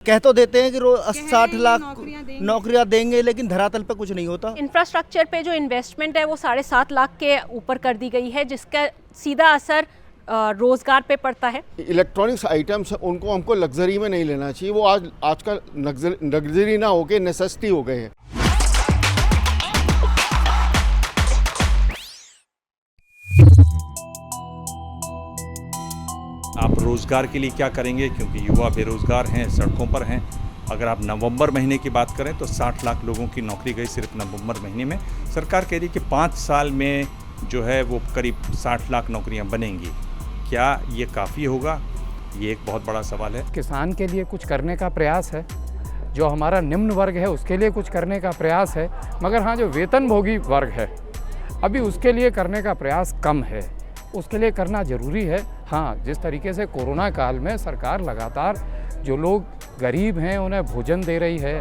कह तो देते हैं कि 60 लाख नौकरियां देंगे, लेकिन धरातल पे कुछ नहीं होता। इंफ्रास्ट्रक्चर पे जो इन्वेस्टमेंट है वो 7.5 लाख के ऊपर कर दी गई है, जिसका सीधा असर रोजगार पे पड़ता है। इलेक्ट्रॉनिक्स आइटम्स उनको हमको लग्जरी में नहीं लेना चाहिए, वो आजकल लग्जरी ना होके नेसेसिटी हो गए हैं। आप रोज़गार के लिए क्या करेंगे, क्योंकि युवा बेरोज़गार हैं, सड़कों पर हैं। अगर आप नवंबर महीने की बात करें तो 60 लाख लोगों की नौकरी गई सिर्फ नवंबर महीने में। सरकार कह रही है कि 5 साल में जो है वो करीब 60 लाख नौकरियां बनेंगी। क्या ये काफ़ी होगा, ये एक बहुत बड़ा सवाल है। किसान के लिए कुछ करने का प्रयास है, जो हमारा निम्न वर्ग है उसके लिए कुछ करने का प्रयास है, मगर हाँ, जो वेतनभोगी वर्ग है अभी उसके लिए करने का प्रयास कम है। उसके लिए करना ज़रूरी है। हाँ, जिस तरीके से कोरोना काल में सरकार लगातार जो लोग गरीब हैं उन्हें भोजन दे रही है,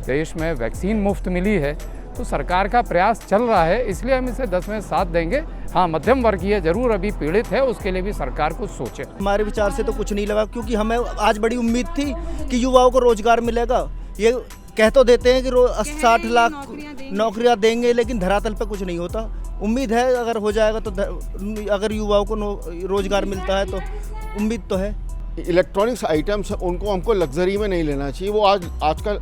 देश में वैक्सीन मुफ्त मिली है, तो सरकार का प्रयास चल रहा है, इसलिए हम इसे 10 में 7 देंगे। हाँ, मध्यम वर्गीय जरूर अभी पीड़ित है, उसके लिए भी सरकार कुछ सोचे। हमारे विचार से तो कुछ नहीं लगा, क्योंकि हमें आज बड़ी उम्मीद थी कि युवाओं को रोजगार मिलेगा। ये कह तो देते हैं कि 60 लाख नौकरियां देंगे, लेकिन धरातल पे कुछ नहीं होता। उम्मीद है अगर हो जाएगा तो अगर युवाओं को रोजगार मिलता है तो उम्मीद तो है। इलेक्ट्रॉनिक्स आइटम्स उनको हमको लग्जरी में नहीं लेना चाहिए, वो आजकल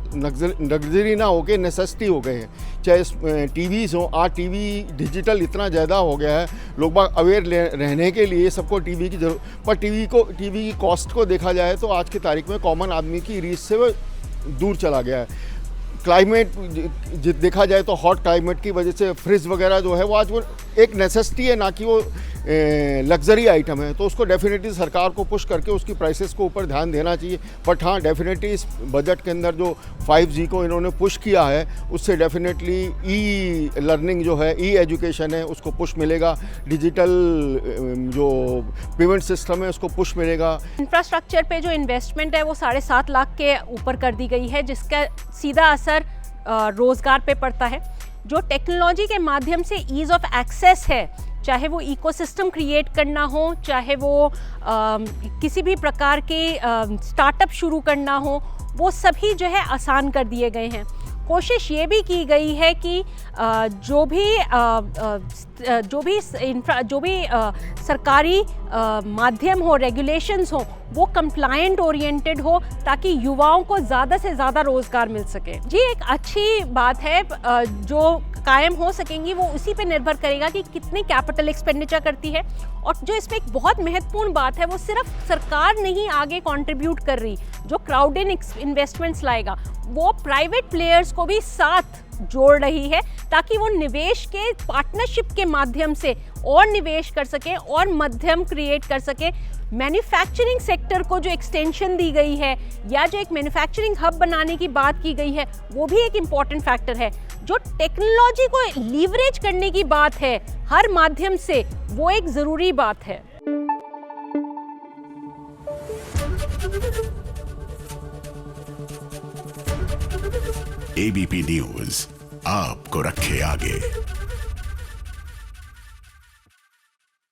लग्जरी ना होके नेसेसिटी हो गए हैं। चाहे टीवीज़ हो, आज टीवी डिजिटल इतना ज़्यादा हो गया है, लोग बाग अवेयर रहने के लिए सबको टीवी की जरूरत, पर टीवी की कॉस्ट को देखा जाए तो आज की तारीख में कॉमन आदमी की रीच से वो दूर चला गया है। क्लाइमेट देखा जाए तो हॉट क्लाइमेट की वजह से फ्रिज वगैरह जो है वो आज वो एक नेसेसिटी है, ना कि वो लग्जरी आइटम है। तो उसको डेफिनेटली सरकार को पुश करके उसकी प्राइसेस को ऊपर ध्यान देना चाहिए। बट हाँ, डेफिनेटली इस बजट के अंदर जो 5G को इन्होंने पुश किया है, उससे डेफिनेटली ई लर्निंग जो है, ई एजुकेशन है, उसको पुश मिलेगा। डिजिटल जो पेमेंट सिस्टम है उसको पुश मिलेगा। इंफ्रास्ट्रक्चर पे जो इन्वेस्टमेंट है वो 7.5 लाख के ऊपर कर दी गई है, जिसका सीधा असर रोजगार पे पड़ता है। जो टेक्नोलॉजी के माध्यम से ईज़ ऑफ एक्सेस है, चाहे वो इकोसिस्टम क्रिएट करना हो, चाहे वो किसी भी प्रकार के स्टार्टअप शुरू करना हो, वो सभी जो है आसान कर दिए गए हैं। कोशिश ये भी की गई है कि जो भी सरकारी माध्यम हो, रेगुलेशंस हो, वो कंप्लायंट ओरिएंटेड हो, ताकि युवाओं को ज़्यादा से ज़्यादा रोज़गार मिल सके। जी, एक अच्छी बात है। जो कायम हो सकेंगी वो उसी पे निर्भर करेगा कि कितनी कैपिटल एक्सपेंडिचर करती है। और जो इसमें एक बहुत महत्वपूर्ण बात है, वो सिर्फ सरकार नहीं आगे कंट्रीब्यूट कर रही, जो क्राउड इन इन्वेस्टमेंट्स लाएगा वो प्राइवेट प्लेयर्स को भी साथ जोड़ रही है, ताकि वो निवेश के पार्टनरशिप के माध्यम से और निवेश कर सके और माध्यम क्रिएट कर सके। मैन्युफैक्चरिंग सेक्टर को जो एक्सटेंशन दी गई है या जो एक मैन्युफैक्चरिंग हब बनाने की बात की गई है, वो भी एक इम्पॉर्टेंट फैक्टर है। जो टेक्नोलॉजी को लीवरेज करने की बात है हर माध्यम से, वो एक ज़रूरी बात है। ABP न्यूज़ आपको रखे आगे।